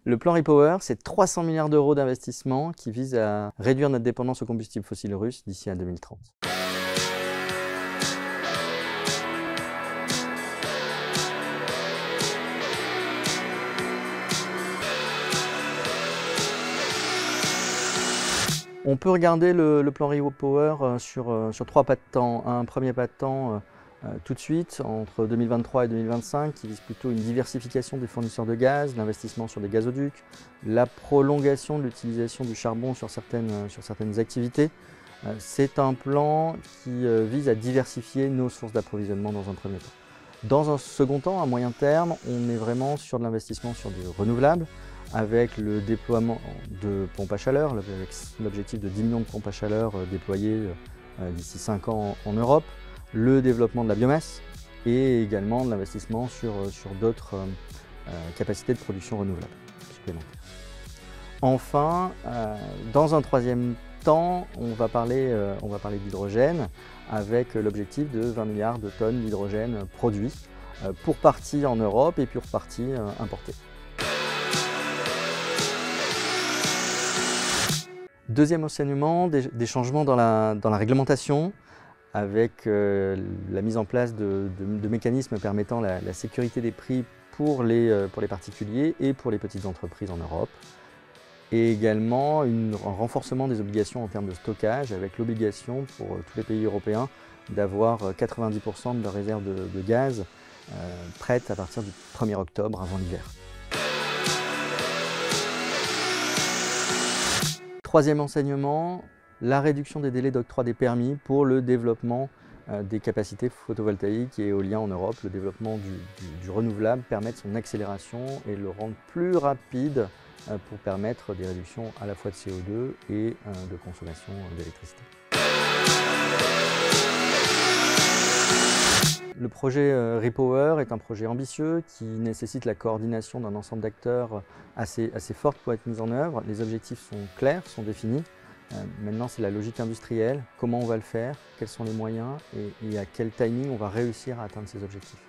Le plan REPower, c'est 300 milliards d'euros d'investissement qui vise à réduire notre dépendance aux combustibles fossiles russes d'ici à 2030. On peut regarder le plan REPower sur 3 pas de temps. Un premier pas de temps tout de suite, entre 2023 et 2025, qui vise plutôt une diversification des fournisseurs de gaz, l'investissement sur des gazoducs, la prolongation de l'utilisation du charbon sur certaines activités. C'est un plan qui vise à diversifier nos sources d'approvisionnement dans un premier temps. Dans un second temps, à moyen terme, on est vraiment sur de l'investissement sur du renouvelable, avec le déploiement de pompes à chaleur, l'objectif de 10 millions de pompes à chaleur déployées d'ici 5 ans en Europe, le développement de la biomasse et également de l'investissement sur d'autres capacités de production renouvelable supplémentaires. Enfin, dans un troisième temps, on va parler d'hydrogène avec l'objectif de 20 milliards de tonnes d'hydrogène produits, pour partie en Europe et pour partie importée. Deuxième enseignement, des changements dans la réglementation, avec la mise en place de mécanismes permettant la sécurité des prix pour les particuliers et pour les petites entreprises en Europe. Et également un renforcement des obligations en termes de stockage, avec l'obligation pour tous les pays européens d'avoir 90% de leurs réserves de gaz prêtes à partir du 1er octobre avant l'hiver. Troisième enseignement, la réduction des délais d'octroi des permis pour le développement des capacités photovoltaïques et éoliennes en Europe. Le développement du renouvelable permet son accélération et le rendre plus rapide pour permettre des réductions à la fois de CO2 et de consommation d'électricité. Le projet REPower est un projet ambitieux qui nécessite la coordination d'un ensemble d'acteurs assez forte pour être mis en œuvre. Les objectifs sont clairs, sont définis. Maintenant, c'est la logique industrielle, comment on va le faire, quels sont les moyens et à quel timing on va réussir à atteindre ces objectifs.